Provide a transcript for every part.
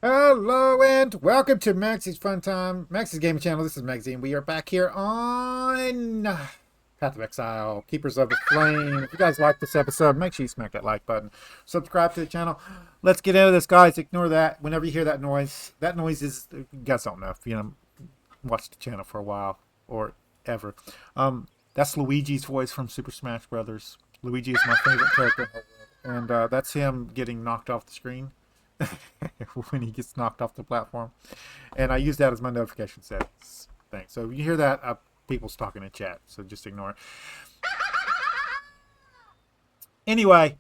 Hello and welcome to Maxie's Fun Time, Maxie's Gaming Channel. This is Magzie, and we are back here on Path of Exile, Keepers of the Flame. If you guys like this episode, make sure you smack that like button. Subscribe to the channel. Let's get into this, guys. Ignore that. Whenever you hear that noise is, you guys don't know if you watched the channel for a while or ever. That's Luigi's voice from Super Smash Brothers. Luigi is my favorite character, and that's him getting knocked off the screen. When he gets knocked off the platform, and I use that as my notification settings thing. So if you hear that, people's talking in chat, so just ignore it. Anyway,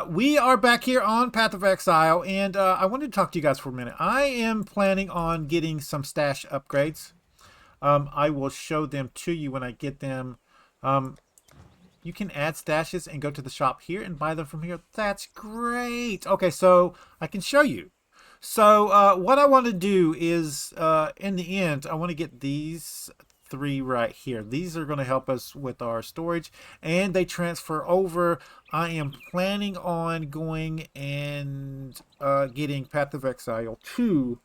we are back here on Path of Exile, and I wanted to talk to you guys for a minute. I am planning on getting some stash upgrades. I will show them to you when I get them. You can add stashes and go to the shop here and buy them from here. That's great. Okay, so I can show you. So what I want to do is, in the end, I want to get these three right here. These are going to help us with our storage, and they transfer over. I am planning on going and getting Path of Exile 2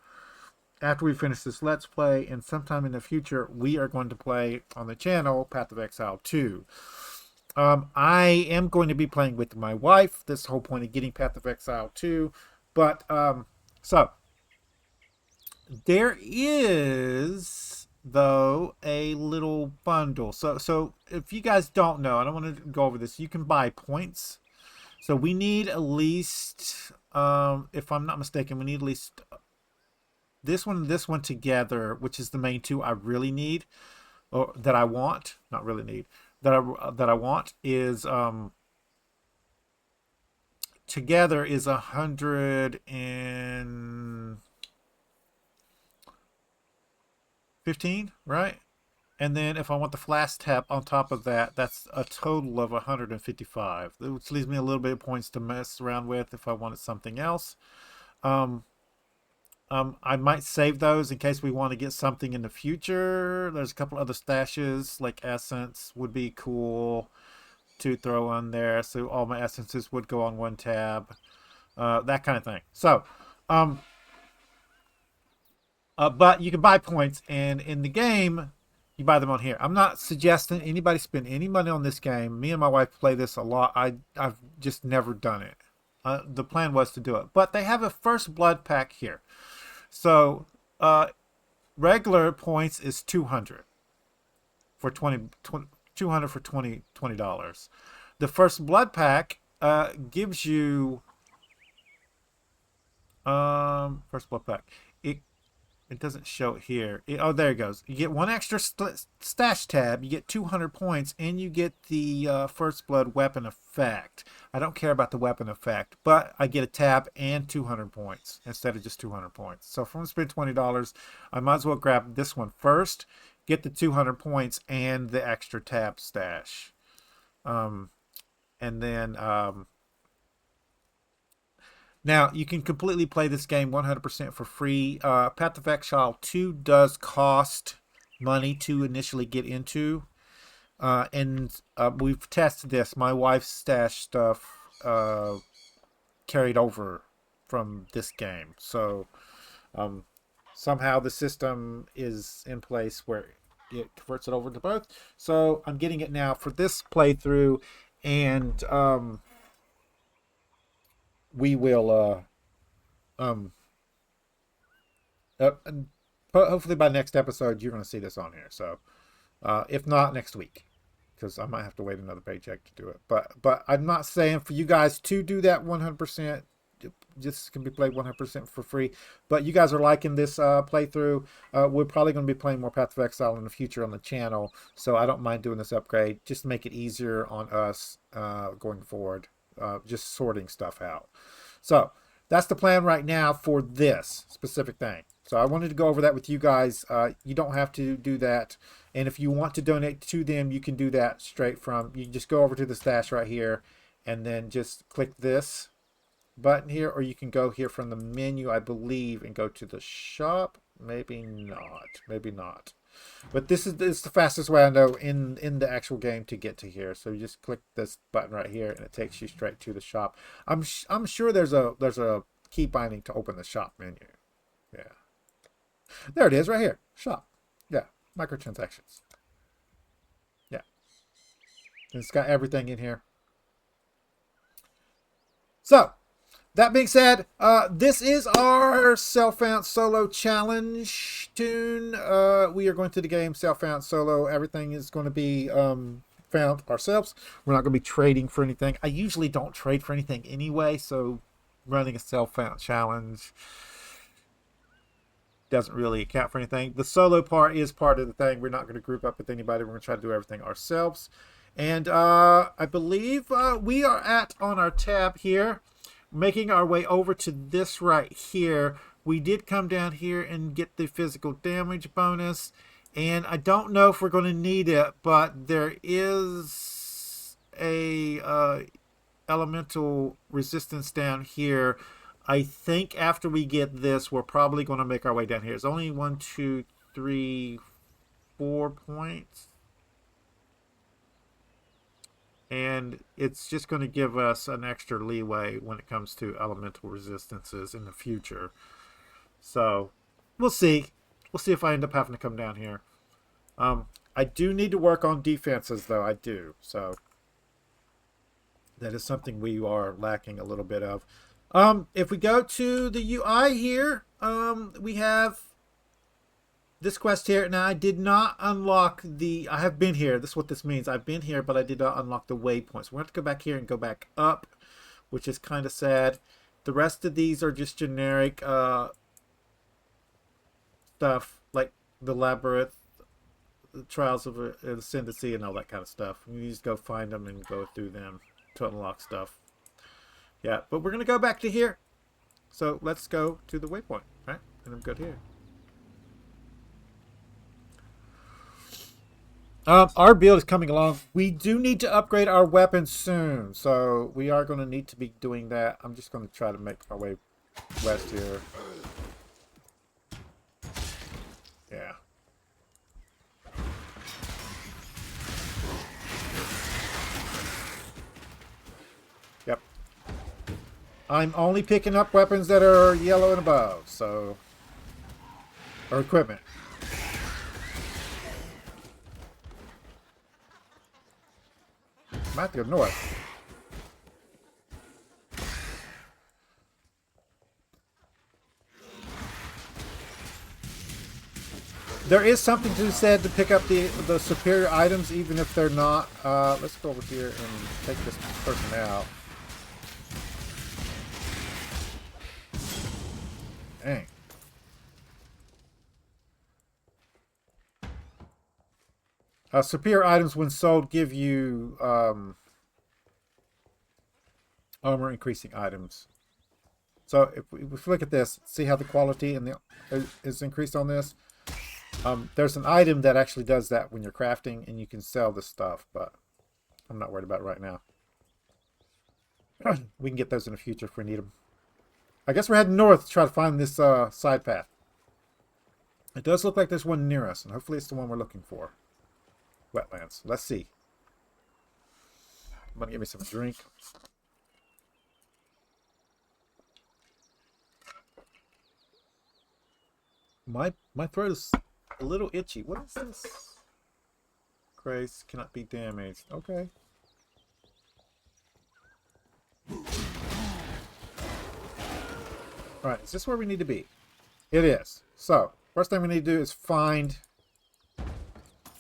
after we finish this Let's Play, and sometime in the future, we are going to play on the channel Path of Exile 2. I am going to be playing with my wife. This is the whole point of getting Path of Exile 2. But, so, there is, though, a little bundle. So if you guys don't know, I don't want to go over this, you can buy points. So we need at least, if I'm not mistaken, we need at least this one and this one together, which is the main two I really need, or that I want, not really need. That I want is together is 115, right? And then if I want the flash tap on top of that, that's a total of 155, which leaves me a little bit of points to mess around with if I wanted something else. I might save those in case we want to get something in the future. There's a couple other stashes, like essence would be cool to throw on there. So all my essences would go on one tab. That kind of thing. So, but you can buy points, and in the game, you buy them on here. I'm not suggesting anybody spend any money on this game. Me and my wife play this a lot. I've just never done it. The plan was to do it. But they have a first blood pack here. So, regular points is 200 for 200 for $20. The first blood pack gives you first blood pack. It doesn't show it here. Oh, there it goes. You get one extra stash tab. You get 200 points, and you get the first blood weapon effect. I don't care about the weapon effect, but I get a tab and 200 points instead of just 200 points. So if I'm going to spend $20, I might as well grab this one first, get the 200 points and the extra tab stash. And then now, you can completely play this game 100% for free. Path of Exile 2 does cost money to initially get into. And we've tested this. My wife's stash stuff carried over from this game. So somehow the system is in place where it converts it over to both. So I'm getting it now for this playthrough. And we will hopefully by next episode you're going to see this on here. So if not, next week, because I might have to wait another paycheck to do it. But I'm not saying for you guys to do that 100%. This can be played 100% for free. But you guys are liking this playthrough. We're probably going to be playing more Path of Exile in the future on the channel, so I don't mind doing this upgrade just to make it easier on us going forward. Just sorting stuff out. So that's the plan right now for this specific thing. So I wanted to go over that with you guys. You don't have to do that. And if you want to donate to them, you can do that straight from, you just go over to the stash right here and then just click this button here, or you can go here from the menu, I believe, and go to the shop. Maybe not. Maybe not. But this is the fastest way I know in the actual game to get to here. So you just click this button right here, and it takes you straight to the shop. I'm sure there's a key binding to open the shop menu. Yeah. There it is right here. Shop. Yeah. Microtransactions. Yeah. It's got everything in here. So, that being said, this is our self-found solo challenge tune. We are going to the game self-found solo. Everything is going to be found ourselves. We're not going to be trading for anything. I usually don't trade for anything anyway, so running a self-found challenge doesn't really account for anything. The solo part is part of the thing. We're not going to group up with anybody. We're going to try to do everything ourselves. And I believe we are on our tab here, making our way over to this right here. We did come down here and get the physical damage bonus. And I don't know if we're going to need it, but there is a elemental resistance down here. I think after we get this, we're probably going to make our way down here. It's only 1, 2, 3, 4 points. And it's just going to give us an extra leeway when it comes to elemental resistances in the future. So, we'll see. We'll see if I end up having to come down here. I do need to work on defenses, though. I do. So, that is something we are lacking a little bit of. If we go to the UI here, we have this quest here. Now, I did not unlock the... I have been here. This is what this means. I've been here, but I did not unlock the waypoints. We're going to have to go back here and go back up, which is kind of sad. The rest of these are just generic stuff, like the Labyrinth, the Trials of Ascendancy, and all that kind of stuff. You just go find them and go through them to unlock stuff. Yeah, but we're going to go back to here. So let's go to the waypoint, right? And I'm good here. Our build is coming along. We do need to upgrade our weapons soon, so we are going to need to be doing that. I'm just going to try to make our way west here. Yeah. Yep. I'm only picking up weapons that are yellow and above, so... or equipment. I have to go north. There is something to be said to pick up the superior items, even if they're not. Let's go over here and take this person out. Dang. Superior items, when sold, give you armor increasing items. So if we look at this, see how the quality and is increased on this. There's an item that actually does that when you're crafting, and you can sell this stuff, but I'm not worried about it right now. We can get those in the future if we need them. I guess we're heading north to try to find this side path. It does look like there's one near us, and hopefully it's the one we're looking for. Wetlands. Let's see. I'm gonna give me some drink. My throat is a little itchy. What is this? Grace cannot be damaged. Okay. Alright, is this where we need to be? It is. So, first thing we need to do is find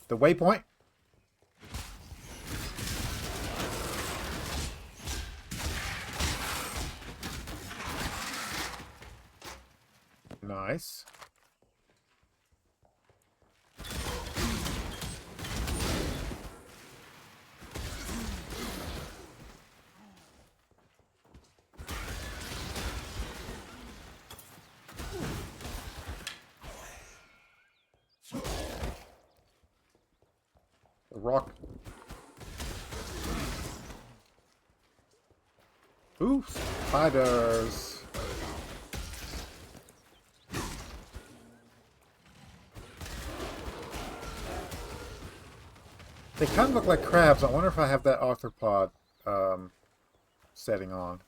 the waypoint. Nice. The rock. Ooh, spiders. They kind of look like crabs. I wonder if I have that arthropod setting on.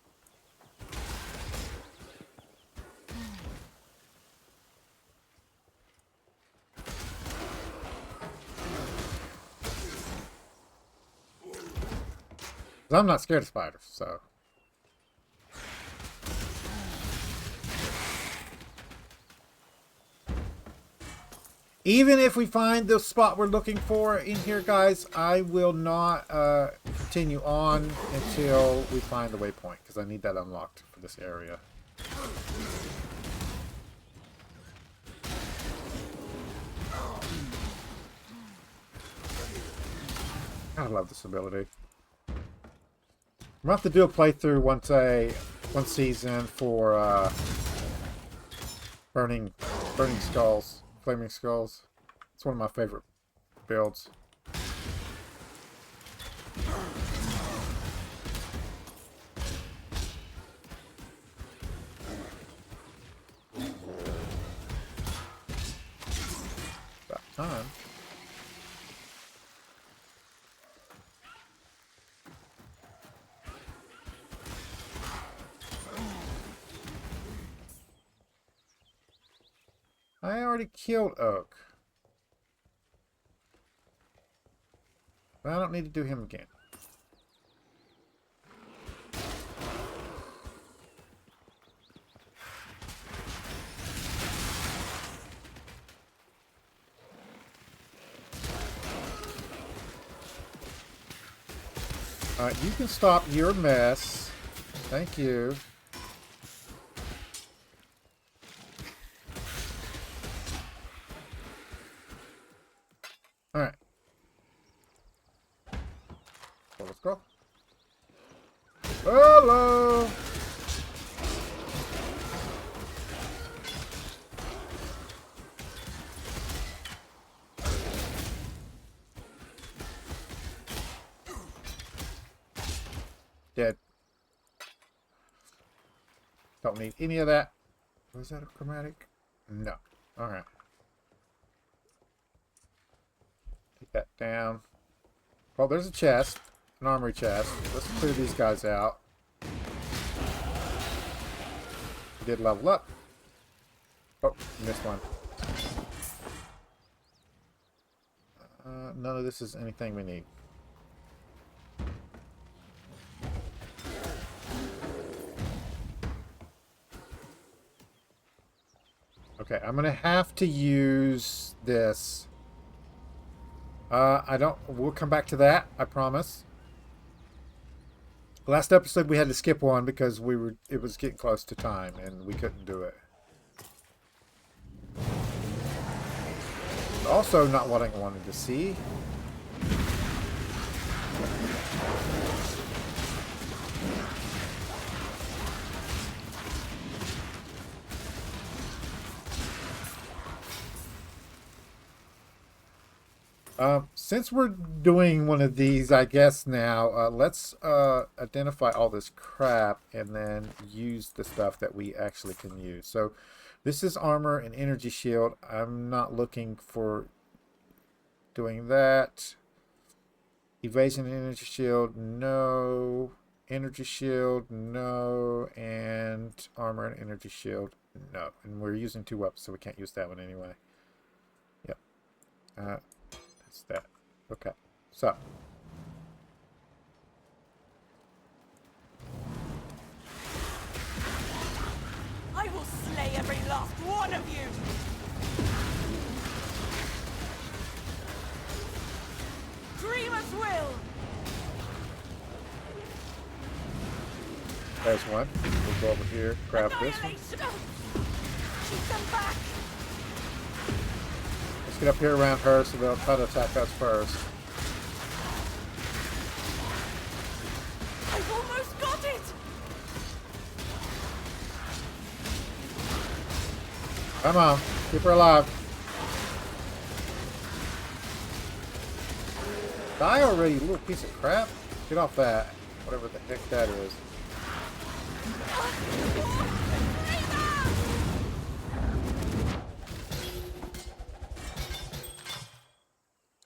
'Cause I'm not scared of spiders, so. Even if we find the spot we're looking for in here, guys, I will not continue on until we find the waypoint, because I need that unlocked for this area. I love this ability. I'm gonna have to do a playthrough one season for burning skulls, flaming skulls. It's one of my favorite builds. About time. I already killed Oak. But I don't need to do him again. You can stop your mess. Thank you. Alright. So let's go. Hello! Dead. Don't need any of that. Was that a chromatic? No. Alright. Take that down. Well, there's a chest. An armory chest. Let's clear these guys out. We did level up. Oh, missed one. None of this is anything we need. Okay, I'm gonna have to use this. We'll come back to that, I promise. Last episode we had to skip one because it was getting close to time and we couldn't do it. Also not what I wanted to see. Since we're doing one of these, I guess now, let's identify all this crap and then use the stuff that we actually can use. So this is armor and energy shield. I'm not looking for doing that. Evasion and energy shield, no. Energy shield, no. And armor and energy shield, no. And we're using 2 weapons, so we can't use that one anyway. Yep. That's that. Okay. So. I will slay every last one of you! Dreamers will! There's one. We'll go over here, grab this one. Keep them back! Let's get up here around her so they'll try to attack us first. I've almost got it! Come on, keep her alive. Die already, you little piece of crap. Get off that. Whatever the heck that is.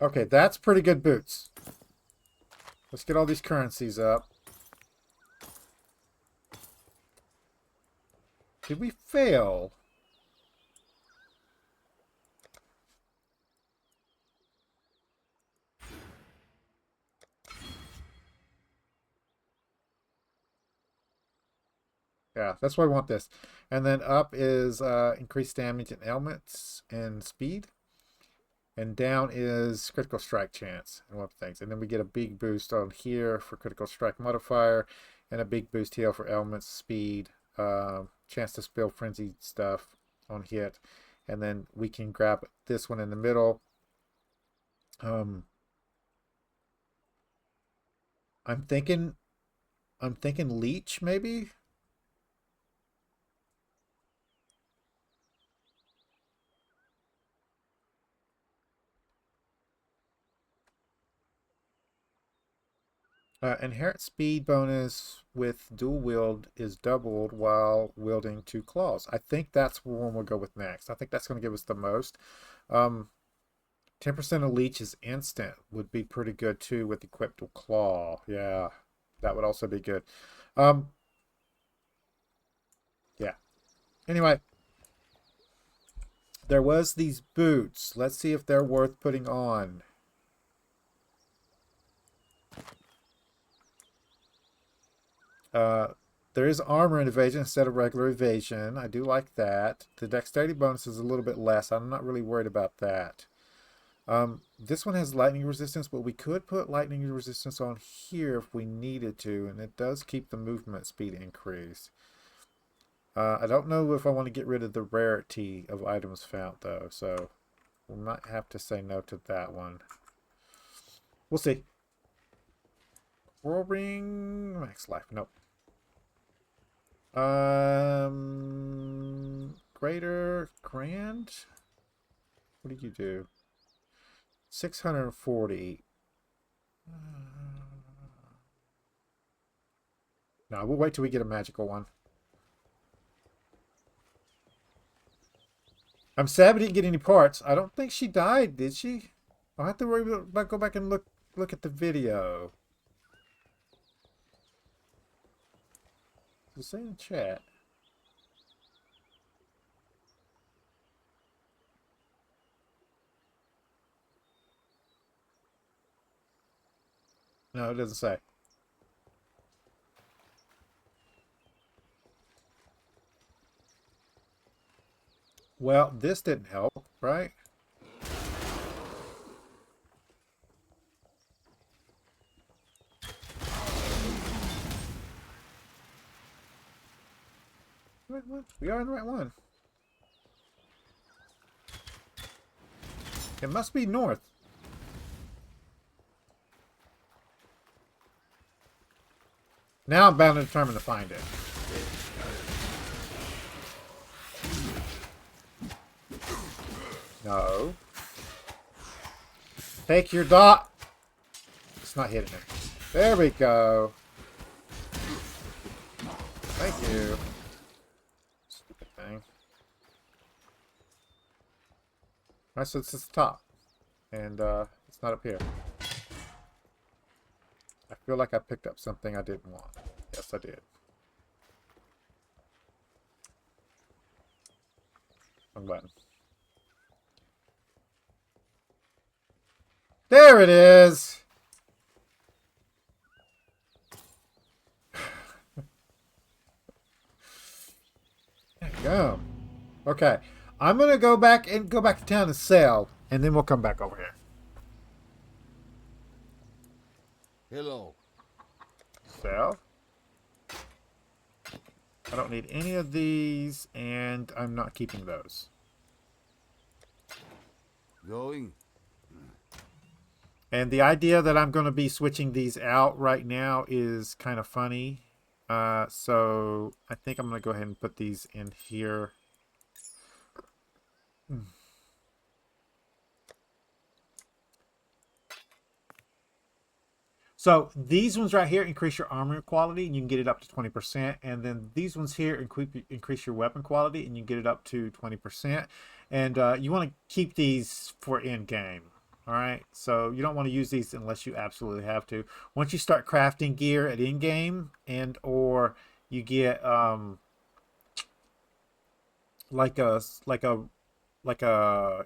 Okay, that's pretty good boots. Let's get all these currencies up. Did we fail? Yeah, that's why I want this. And then up is increased damage and ailments and speed. And down is critical strike chance and one of the things. And then we get a big boost on here for critical strike modifier and a big boost here for ailments, speed, chance to spill frenzied stuff on hit. And then we can grab this one in the middle. Um, I'm thinking leech maybe. Inherent speed bonus with dual wield is doubled while wielding two claws. I think that's one we'll go with next. I think that's going to give us the most. 10% of leech is instant would be pretty good too with equipped claw. Yeah, that would also be good. Um, yeah. Anyway, there was these boots. Let's see if they're worth putting on. Uh, there is armor and evasion instead of regular evasion. I do like that. The dexterity bonus is a little bit less. I'm not really worried about that. This one has lightning resistance, but we could put lightning resistance on here if we needed to, and it does keep the movement speed increase. I don't know if I want to get rid of the rarity of items found, though, so we might have to say no to that one. We'll see. Whirl ring, max life, nope. Greater grand. What do you do? 640. No, we'll wait till we get a magical one. I'm sad we didn't get any parts. I don't think she died, did she? I'll have to worry about go back and look at the video. Just say in chat. No, it doesn't say. Well, this didn't help, right? We are in the right one. It must be north. Now I'm bound and determined to find it. No. Take your dot. It's not hitting it. There we go. Thank you. Stupid thing. Alright, so it's at the top. And it's not up here. I feel like I picked up something I didn't want. Yes, I did. Wrong button. There it is! There you go. Okay. I'm gonna go back to town and sell, and then we'll come back over here. Hello. Sell. I don't need any of these, and I'm not keeping those. Going? And the idea that I'm going to be switching these out right now is kind of funny. So I think I'm going to go ahead and put these in here. So these ones right here increase your armor quality, and you can get it up to 20%. And then these ones here increase your weapon quality, and you can get it up to 20%. And you want to keep these for in game. All right, so you don't want to use these unless you absolutely have to. Once you start crafting gear at in game, and or you get like a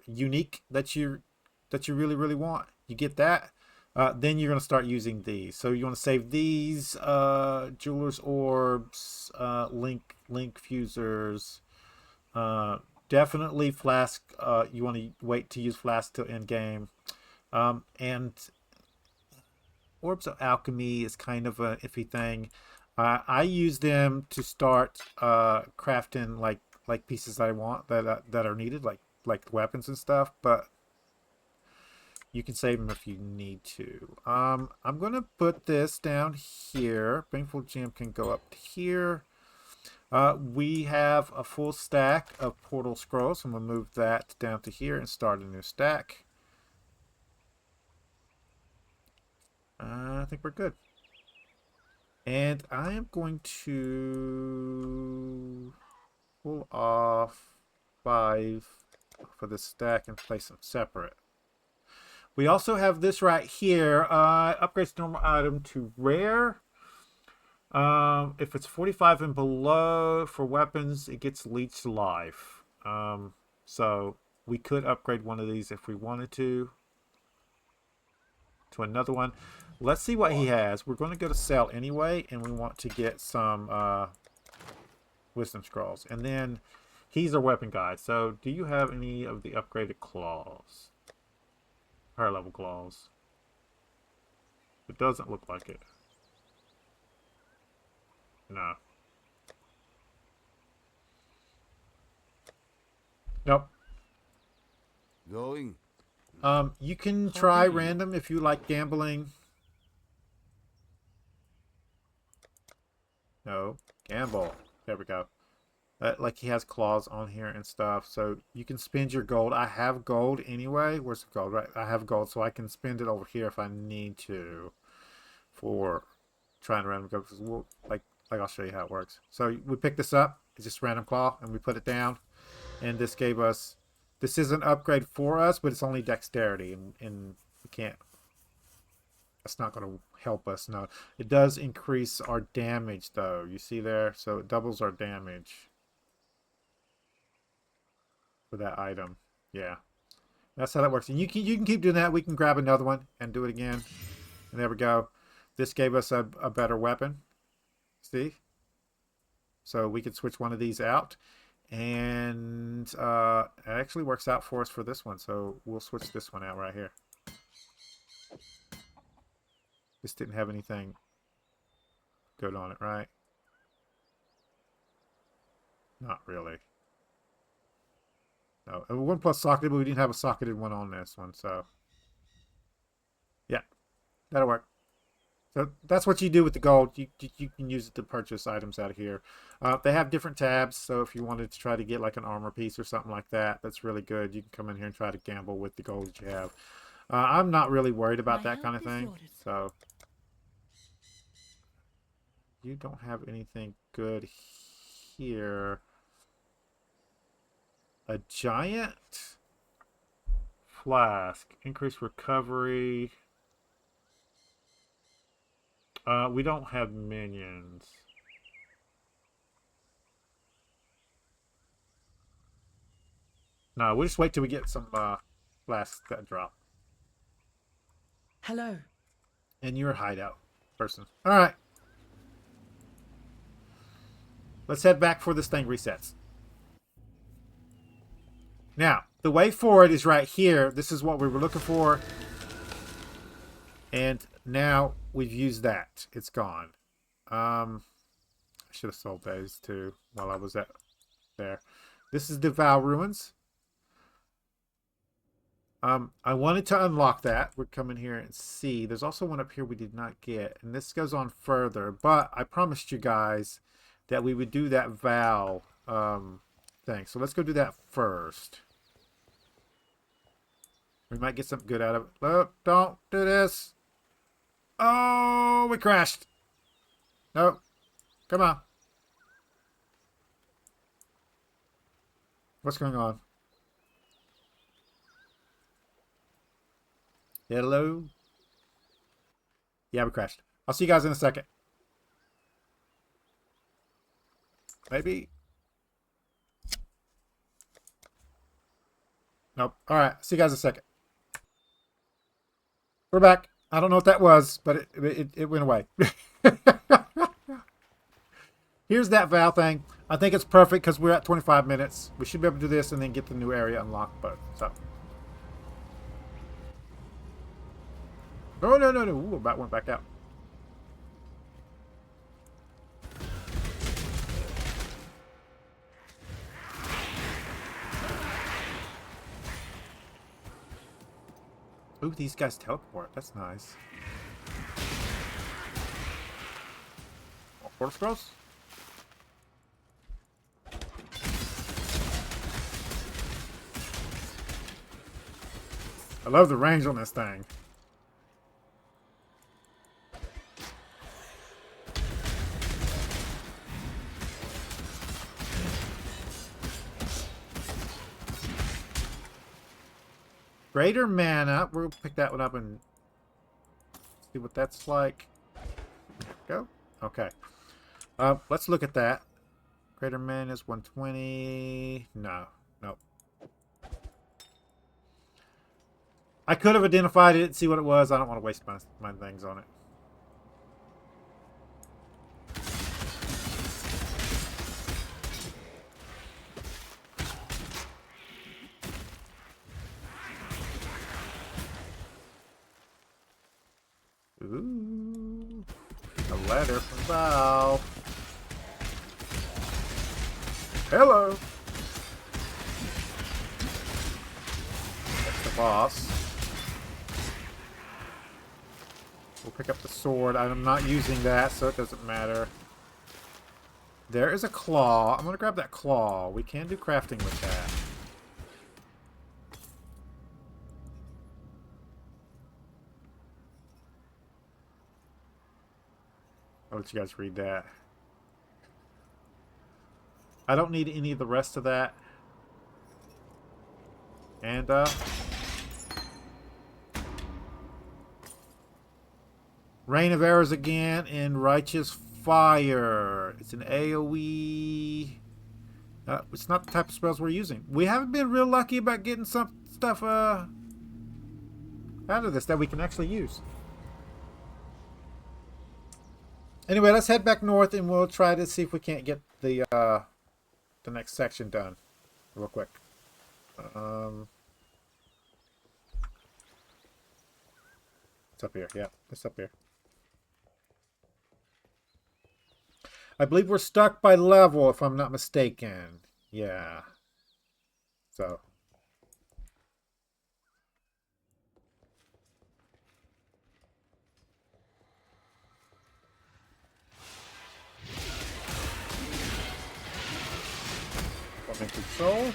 unique that you really want, you get that. then you're going to start using these. So you want to save these jeweler's orbs, link fusers. Definitely flask. You want to wait to use flask till end game. And orbs of alchemy is kind of a iffy thing. I use them to start crafting like pieces that I want that are needed, like weapons and stuff. But you can save them if you need to. I'm gonna put this down here. Baneful Gem can go up to here. We have a full stack of portal scrolls. I'm gonna move that down to here and start a new stack. I think we're good. And I am going to pull off 5 for this stack and place them separate. We also have this right here. Upgrades normal item to rare. If it's 45 and below for weapons, it gets leech life. So we could upgrade one of these if we wanted to another one. Let's see what he has. We're going to go to sell anyway, and we want to get some wisdom scrolls. And then he's our weapon guy. So do you have any of the upgraded claws? Higher level claws. It doesn't look like it. No. Nope. Going? You can try random if you like gambling. No. Gamble. There we go. Like he has claws on here and stuff, so you can spend your gold. I have gold anyway. Where's the gold? Right, I have gold, so I can spend it over here if I need to for trying random go. Because we'll, like I'll show you how it works. So we pick this up. It's just random claw, and we put it down, and this gave us. This is an upgrade for us, but it's only dexterity, and we can't. That's not going to help us. No, it does increase our damage though. You see there, so it doubles our damage. For that item. Yeah. That's how that works. And you can keep doing that. We can grab another one and do it again. And there we go. This gave us a better weapon. See? So we could switch one of these out. And it actually works out for us for this one. So we'll switch this one out right here. This didn't have anything good on it, right? Not really. No, one plus socketed, but we didn't have a socketed one on this one, so yeah, that'll work. So that's what you do with the gold. You can use it to purchase items out of here. They have different tabs, so if you wanted to try to get like an armor piece or something like that, that's really good. You can come in here and try to gamble with the gold that you have. I'm not really worried about that kind of thing. So you don't have anything good here. A giant flask. Increased recovery. We don't have minions. No, we'll just wait till we get some flasks that drop. Hello. And you're a hideout person. Alright. Let's head back before this thing resets. Now, the way forward is right here. This is what we were looking for. And now we've used that. It's gone. I should have sold those too while I was there. This is the Vow Ruins. I wanted to unlock that. We're coming here and see. There's also one up here we did not get. And this goes on further. But I promised you guys that we would do that vow thing. So let's go do that first. We might get something good out of it. Look, don't do this. Oh, we crashed. Nope. Come on. What's going on? Hello? Yeah, we crashed. I'll see you guys in a second. Maybe. Nope. Alright, see you guys in a second. We're back. I don't know what that was, but it went away. Here's that Val thing. I think it's perfect because we're at 25 minutes. We should be able to do this and then get the new area unlocked. But so. Oh, no, no, no. Ooh, about went back out. Ooh, these guys teleport. That's nice. Portal scrolls? I love the range on this thing. Greater mana. We'll pick that one up and see what that's like. Go. Okay. Let's look at that. Greater mana is 120. No. Nope. I could have identified it, see what it was. I don't want to waste my things on it. Ooh. A letter from Val. Hello. That's the boss. We'll pick up the sword. I'm not using that, so it doesn't matter. There is a claw. I'm going to grab that claw. We can do crafting with that. I'll let you guys read that. I don't need any of the rest of that. And, Rain of Arrows again in Righteous Fire. It's an AoE. It's not the type of spells we're using. We haven't been real lucky about getting some stuff, out of this that we can actually use. Anyway, let's head back north and we'll try to see if we can't get the next section done real quick. It's up here. Yeah, it's up here. I believe we're stuck by level, if I'm not mistaken. Yeah. So. I'm in control.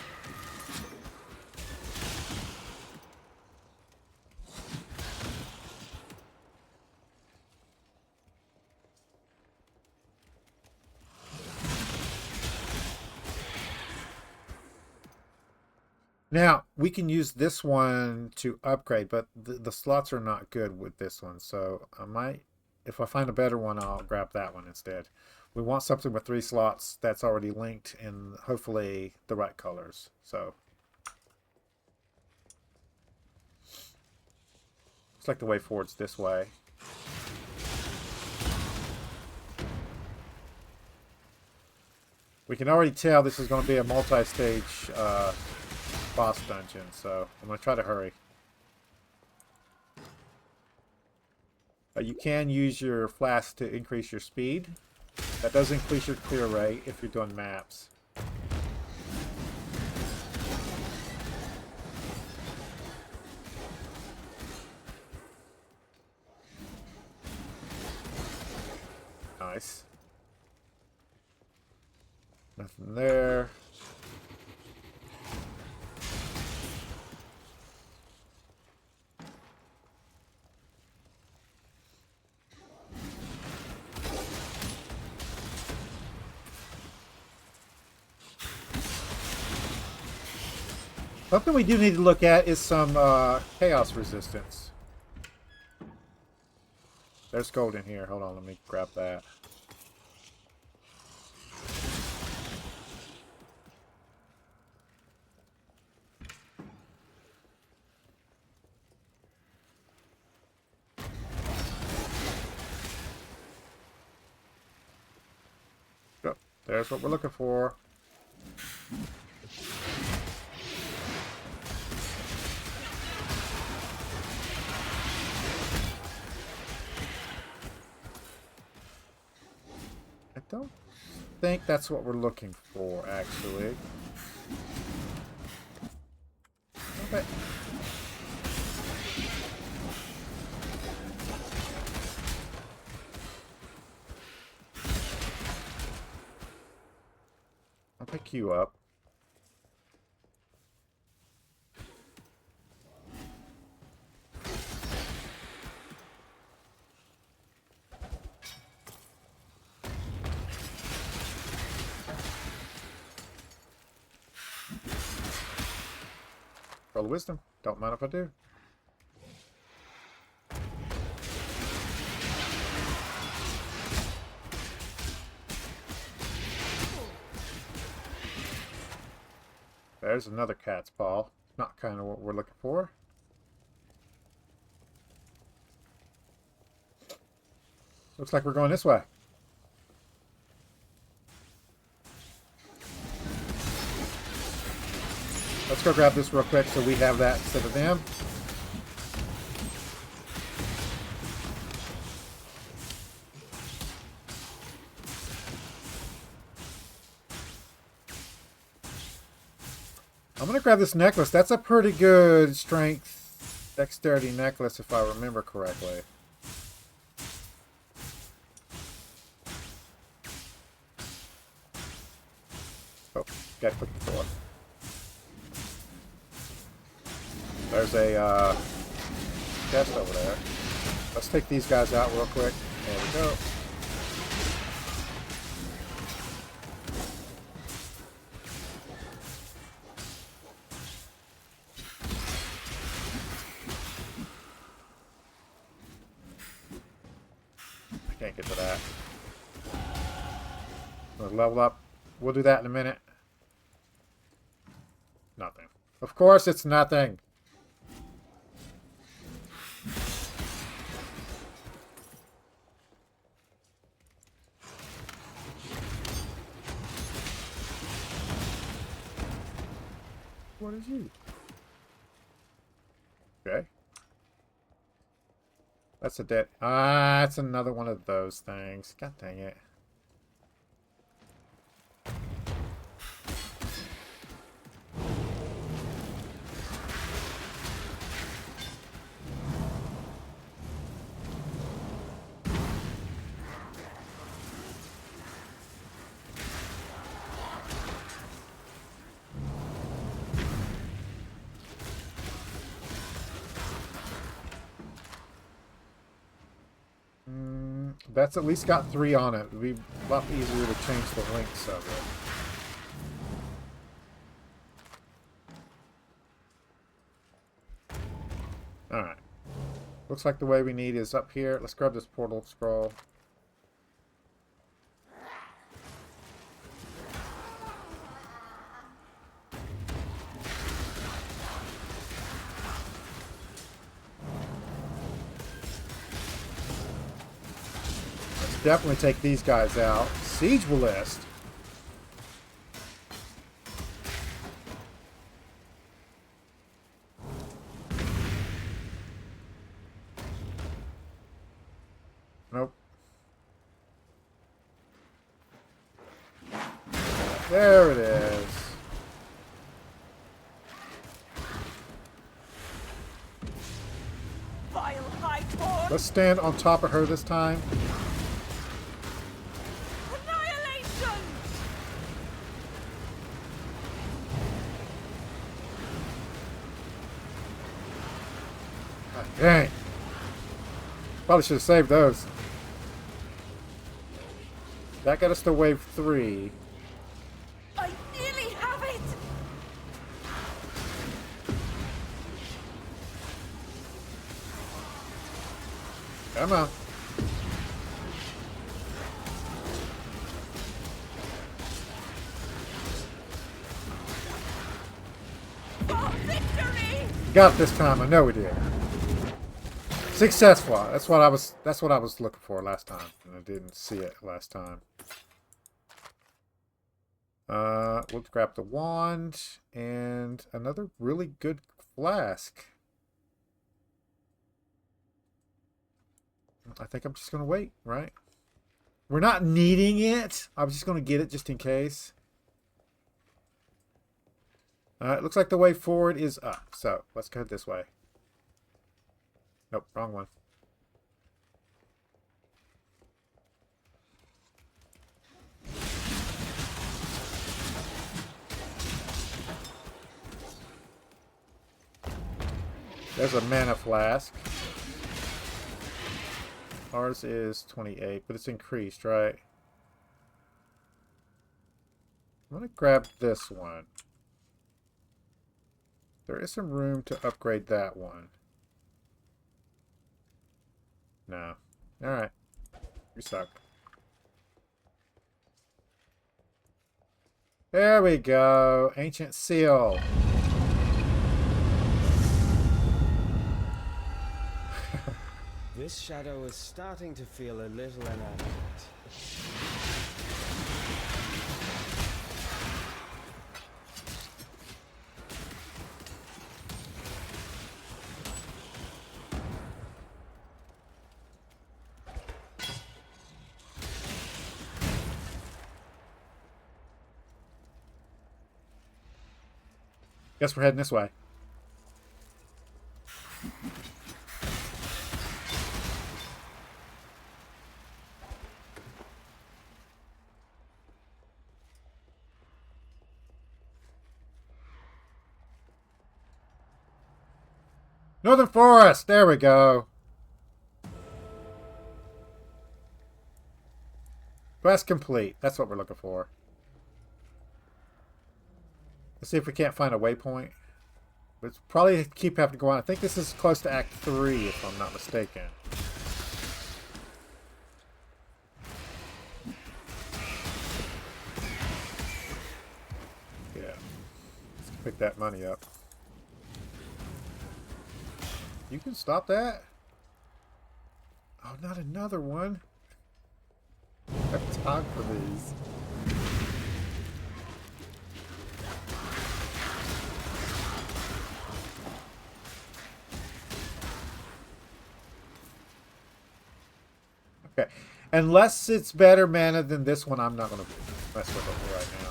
Now, we can use this one to upgrade, but the slots are not good with this one. So I might, if I find a better one, I'll grab that one instead. We want something with 3 slots that's already linked and hopefully the right colors. So looks like the way forward's this way. We can already tell this is going to be a multi-stage boss dungeon, so I'm going to try to hurry. You can use your flask to increase your speed. That does increase your clear rate if you're doing maps. Nice. Nothing there. Something we do need to look at is some chaos resistance. There's gold in here. Hold on, let me grab that. There's what we're looking for. I don't think that's what we're looking for, actually. Okay. I'll pick you up. Roll wisdom. Don't mind if I do. There's another cat's paw. Not kind of what we're looking for. Looks like we're going this way. Let's go grab this real quick so we have that instead of them. I'm going to grab this necklace. That's a pretty good strength, dexterity necklace if I remember correctly. Oh, gotta click the door. There's a chest over there. Let's take these guys out real quick. There we go. I can't get to that. Let's level up. We'll do that in a minute. Nothing. Of course it's nothing. What is you? Okay. That's a dead. Ah, it's another one of those things. God dang it. That's at least got 3 on it. It'd be a lot easier to change the lengths of it. Alright. Looks like the way we need is up here. Let's grab this portal scroll. Definitely take these guys out. Siege Ballist. Nope. There it is. Vile high torn! Let's stand on top of her this time. Annihilation! God dang. Probably should have saved those. That got us to wave 3. I nearly have it! Come on. For victory! Got it this time. I know we did. Successful. That's what I was looking for last time, and I didn't see it last time. We'll grab the wand and another really good flask. I think I'm just going to wait, right? We're not needing it. I was just going to get it just in case. It looks like the way forward is up. So let's go this way. Nope, wrong one. There's a mana flask. Ours is 28, but it's increased, right? I'm going to grab this one. There is some room to upgrade that one. No. Alright. You suck. There we go. Ancient Seal. This shadow is starting to feel a little inadequate. Guess we're heading this way. Northern Forest! There we go. Quest complete. That's what we're looking for. Let's see if we can't find a waypoint. But probably keep having to go on. I think this is close to Act 3, if I'm not mistaken. Yeah. Let's pick that money up. You can stop that? Oh, not another one. I have time for these. Okay. Unless it's better mana than this one, I'm not going to mess with it right now.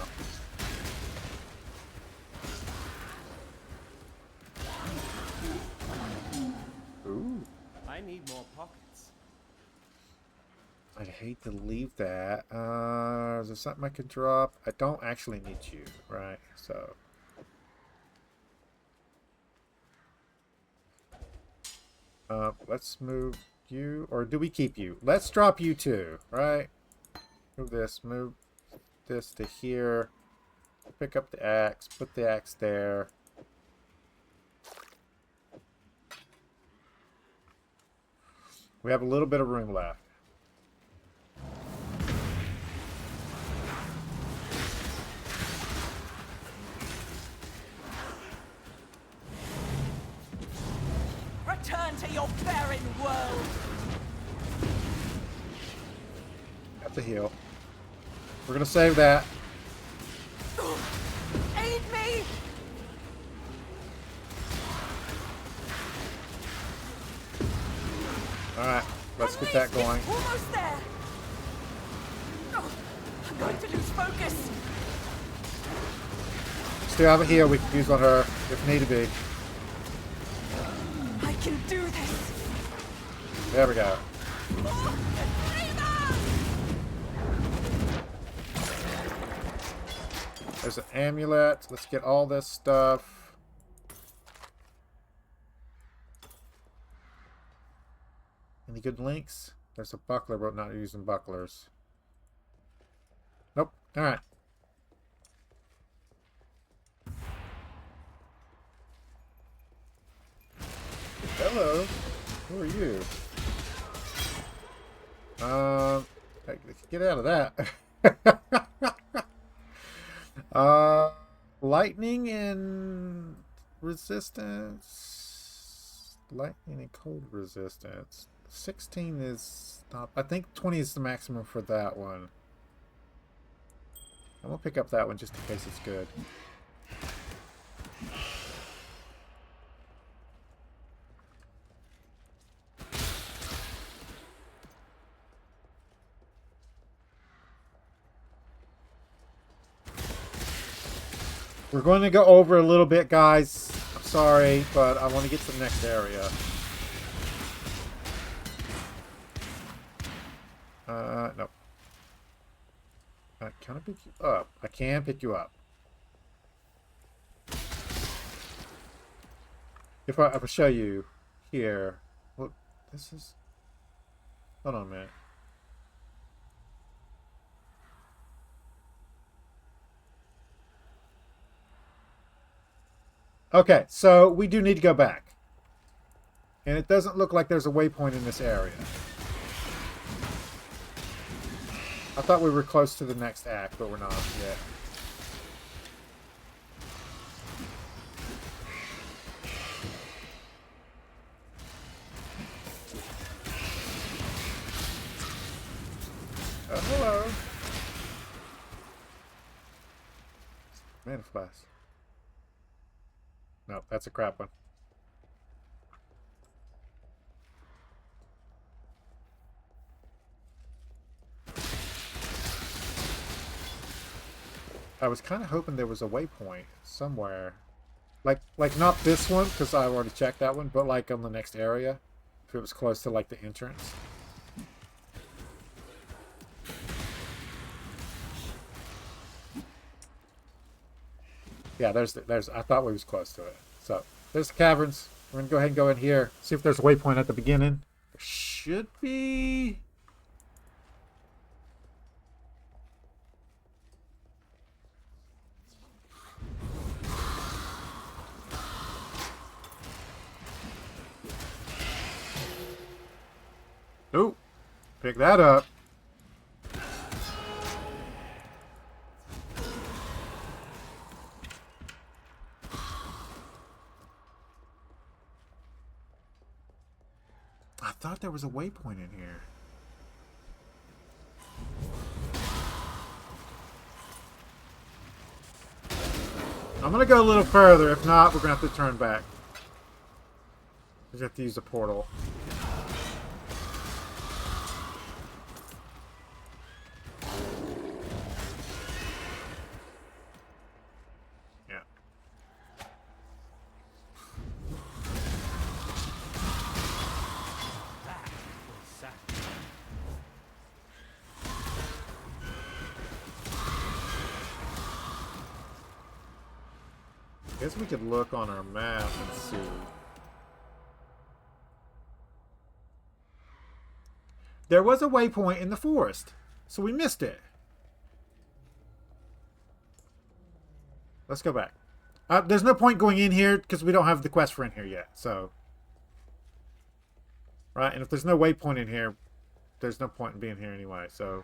Ooh. I need more pockets. I'd hate to leave that. Is there something I can drop? I don't actually need you, right? So. Let's move you, or do we keep you? Let's drop you too, right? Move this to here. Pick up the axe, put the axe there. We have a little bit of room left. Return to your barren world. Have to heal. We're gonna save that. Aid me! Alright, let's get that going. It's almost there. Oh, I'm going to lose focus. Still have a heal we can use on her if need be. I can do this. There we go. There's an amulet. Let's get all this stuff. Any good links? There's a buckler, but not using bucklers. Nope. Alright. Hello. Who are you? Get out of that. Lightning and resistance. Lightning and cold resistance. 16 is not. I think 20 is the maximum for that one. I'm gonna pick up that one just in case it's good. We're going to go over a little bit, guys. I'm sorry, but I want to get to the next area. No. Can I pick you up? I can pick you up. If I show you here, look, this is. Hold on a minute. Okay, so we do need to go back. And it doesn't look like there's a waypoint in this area. I thought we were close to the next act, but we're not yet. Oh, hello. Man flash. No, that's a crap one. I was kind of hoping there was a waypoint somewhere. Like not this one, because I already checked that one, but like on the next area. If it was close to like the entrance. Yeah, there's I thought we was close to it. So there's the caverns. We're gonna go ahead and go in here. See if there's a waypoint at the beginning. There should be. Oh, pick that up. I thought there was a waypoint in here. I'm gonna go a little further. If not, we're gonna have to turn back. We have to use the portal. Yeah. Guess we could look on our map and see. There was a waypoint in the forest, so we missed it. Let's go back. There's no point going in here because we don't have the quest for in here yet. So, right, and if there's no waypoint in here, there's no point in being here anyway. So,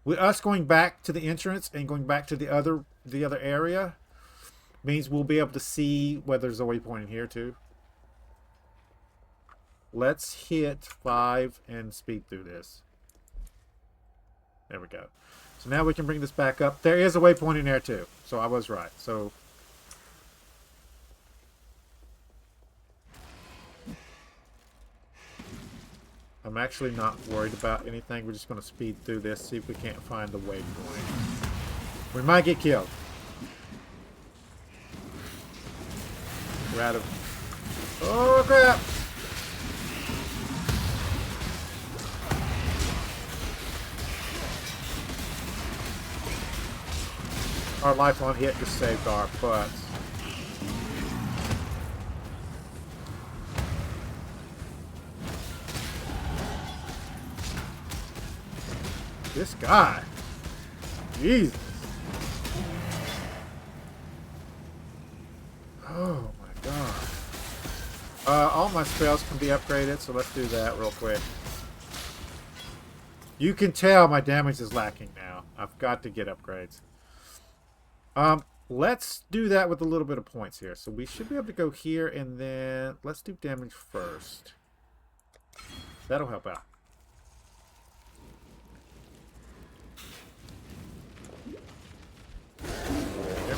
with us going back to the entrance and going back to the other area means we'll be able to see whether there's a waypoint in here too. Let's hit 5 and speed through this. There we go. So now we can bring this back up. There is a waypoint in there too. So I was right. So I'm actually not worried about anything. We're just going to speed through this, see if we can't find the waypoint. We might get killed. We're out of... Oh, crap! Our lifeline hit just saved our butts. This guy. Jesus. Oh my god. All my spells can be upgraded, so let's do that real quick. You can tell my damage is lacking now. I've got to get upgrades. Let's do that with a little bit of points here. So we should be able to go here and then let's do damage first. That'll help out.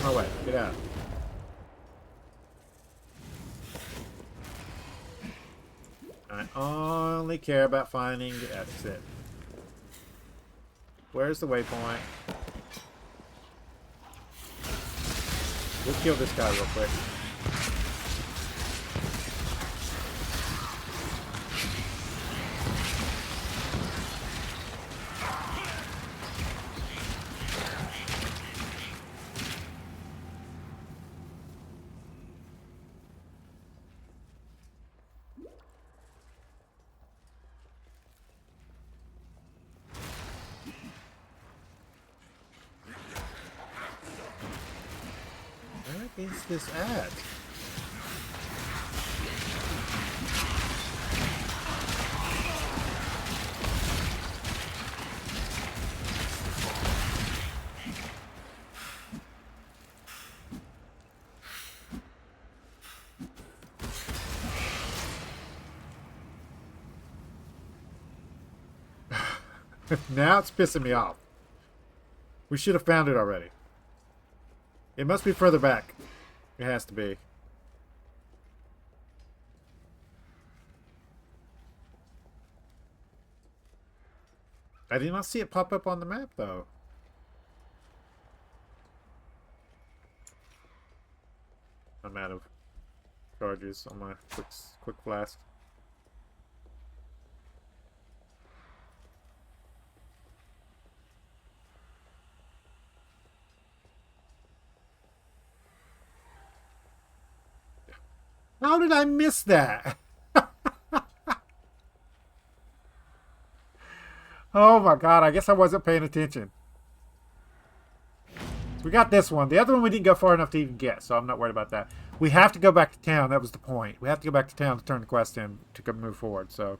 my way. Get out. I only care about finding the exit. Where's the waypoint? We'll kill this guy real quick. Where is this at? Now it's pissing me off. We should have found it already. It must be further back. It has to be. I did not see it pop up on the map, though. I'm out of charges on my quick flask. How did I miss that? Oh my god, I guess I wasn't paying attention. So we got this one. The other one we didn't go far enough to even get, so I'm not worried about that. We have to go back to town. That was the point. We have to go back to town to turn the quest in to move forward. So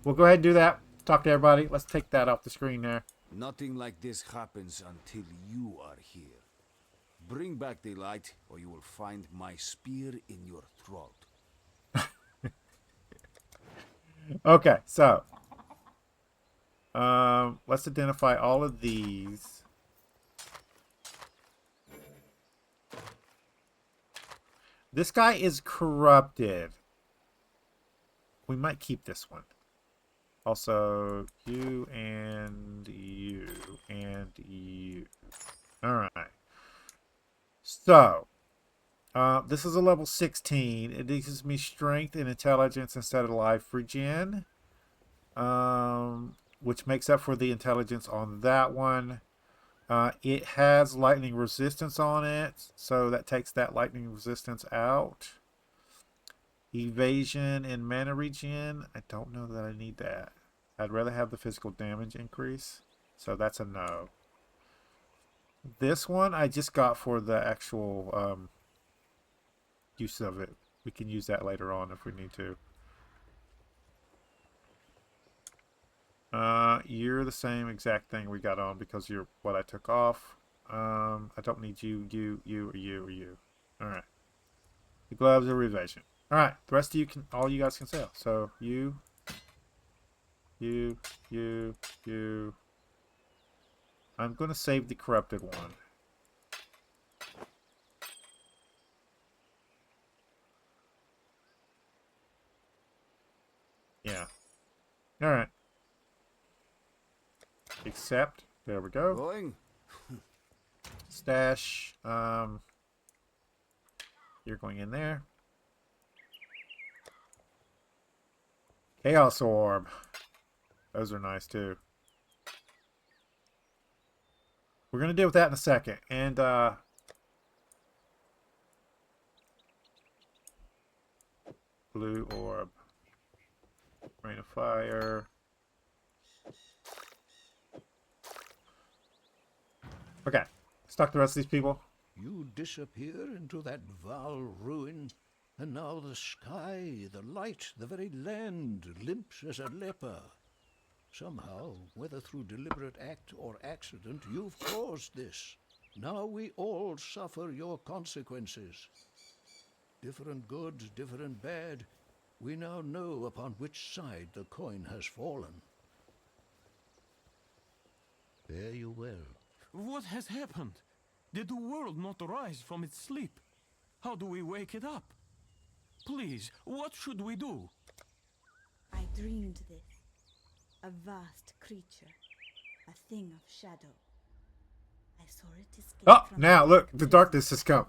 we'll go ahead and do that. Talk to everybody. Let's take that off the screen there. Nothing like this happens until you are here. Bring back the light, or you will find my spear in your throat. Okay, so let's identify all of these. This guy is corrupted. We might keep this one. Also, you and you and you. All right. So, this is a level 16. It gives me strength and intelligence instead of life regen, which makes up for the intelligence on that one. It has lightning resistance on it, so that takes that lightning resistance out. Evasion and mana regen. I don't know that I need that. I'd rather have the physical damage increase, so that's a no. This one I just got for the actual use of it. We can use that later on if we need to. You're the same exact thing we got on because you're what I took off. I don't need you, or you. Alright. The gloves are evasion. Alright, the rest of you can, all you guys can sell. So, you. I'm going to save the corrupted one. Yeah. Alright. Accept. There we go. Going? Stash. You're going in there. Chaos Orb. Those are nice too. We're going to deal with that in a second. And, blue orb. Rain of fire. Okay. Let's talk to the rest of these people. You disappear into that vile ruin, and now the sky, the light, the very land limps as a leper. Somehow, whether through deliberate act or accident, you've caused this. Now we all suffer your consequences. Different good, different bad, we now know upon which side the coin has fallen. Fare you well. What has happened? Did the world not rise from its sleep? How do we wake it up? Please, what should we do? I dreamed this. A vast creature. A thing of shadow. I saw it escape Oh, from now look, the darkness has come.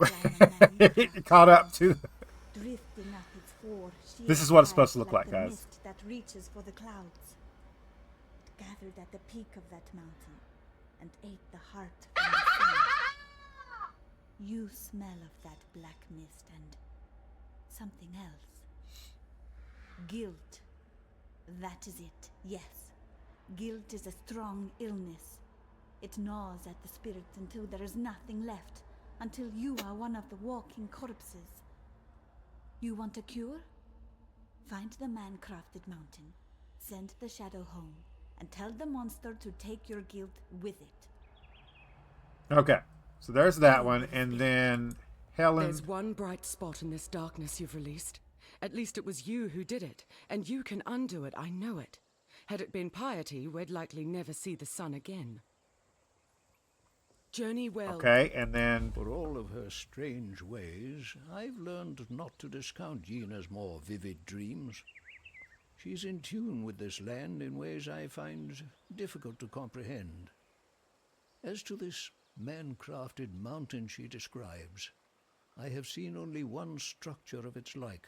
It caught up to. drifting at its four sheer This is what it's supposed to sides look like, the guys. mist that reaches for the clouds. It gathered at the peak of that mountain and ate the heart from the sun. You smell of that black mist and something else. Guilt. That is it, yes. Guilt is a strong illness. It gnaws at the spirit until there is nothing left, until you are one of the walking corpses. You want a cure? Find the man-crafted mountain, send the shadow home, and tell the monster to take your guilt with it. Okay, so there's that one, and then Helen. There's one bright spot in this darkness you've released. At least it was you who did it, and you can undo it, I know it. Had it been piety, we'd likely never see the sun again. Journey well. Okay, and then For all of her strange ways, I've learned not to discount Yena's more vivid dreams. She's in tune with this land in ways I find difficult to comprehend. As to this man-crafted mountain she describes, I have seen only one structure of its like.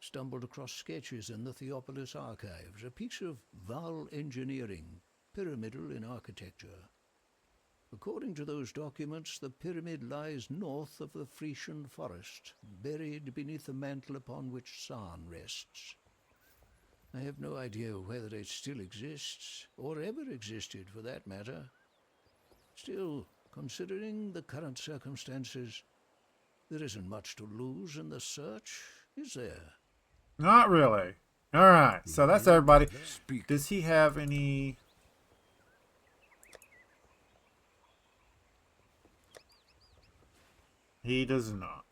Stumbled across sketches in the Theopolis archives, a piece of Val engineering, pyramidal in architecture. According to those documents, the pyramid lies north of the Frisian forest, buried beneath the mantle upon which San rests. I have no idea whether it still exists, or ever existed for that matter. Still, considering the current circumstances, there isn't much to lose in the search, is there? not really. All right, so that's everybody. Speak. Does he have any? He does not.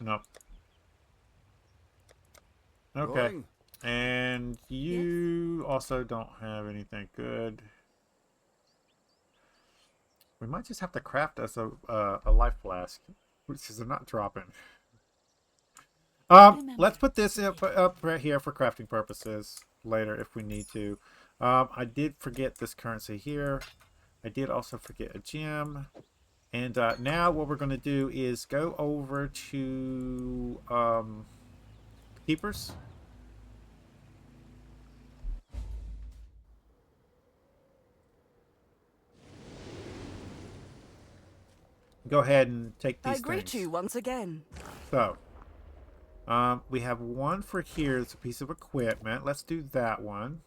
No. Okay. Going? And you also don't have anything good. We might just have to craft us a life flask, which is not dropping. Let's put this up right here for crafting purposes later if we need to. I did forget this currency here. I did also forget a gem. And now what we're going to do is go over to Keepers. Go ahead and take these I greet things. you once again. So, we have one for here. It's a piece of equipment. Let's do that one.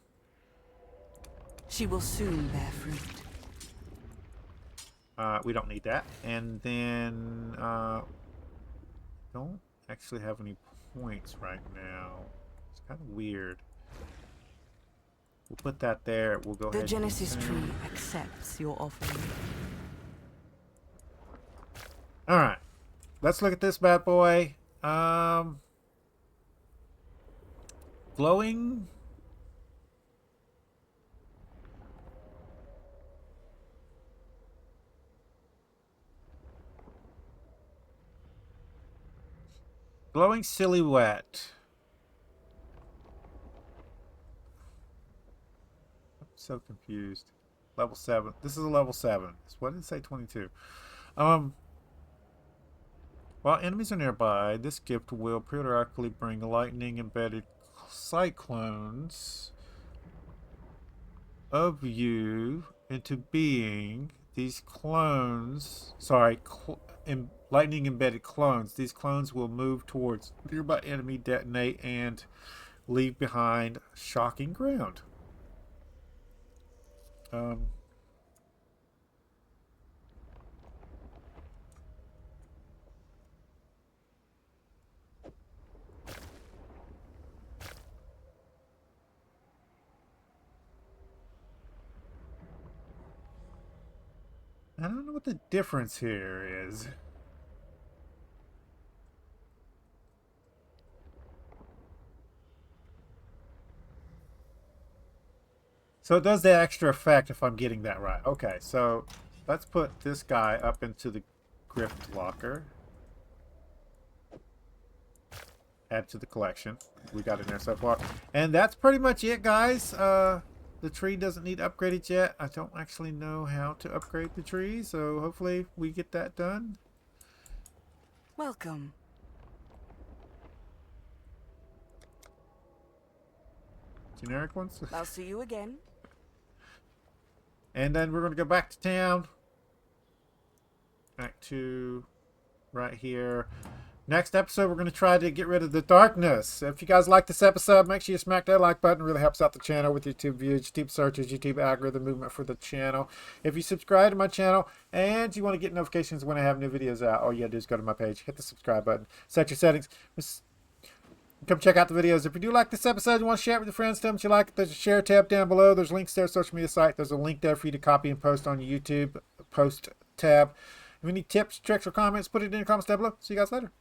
She will soon bear fruit. We don't need that. And then, don't actually have any points right now. It's kind of weird. We'll put that there. We'll go The ahead. Genesis and tree accepts your offering. All right. Let's look at this bad boy. Glowing. Glowing silhouette. I'm so confused. Level 7. This is a level 7. What did it say? 22. While enemies are nearby, this gift will periodically bring lightning-embedded cyclones of you into being. These clones, lightning-embedded clones. These clones will move towards nearby enemy, detonate, and leave behind shocking ground. I don't know what the difference here is. So it does the extra effect if I'm getting that right. Okay, so let's put this guy up into the Grift Locker. Add to the collection. We got in there so far. And that's pretty much it, guys. The tree doesn't need upgraded yet. I don't actually know how to upgrade the tree, so hopefully we get that done. Welcome. Generic ones. I'll see you again. And then we're going to go back to town. Back to right here. Next episode, we're going to try to get rid of the darkness. If you guys like this episode, make sure you smack that like button. It really helps out the channel with YouTube views, YouTube searches, YouTube algorithm movement for the channel. If you subscribe to my channel and you want to get notifications when I have new videos out, all you got to do is go to my page, hit the subscribe button, set your settings. Come check out the videos. If you do like this episode, you want to share it with your friends, tell them that you like it. There's a share tab down below. There's links there, social media site. There's a link there for you to copy and post on your YouTube post tab. If you need tips, tricks, or comments, put it in the comments down below. See you guys later.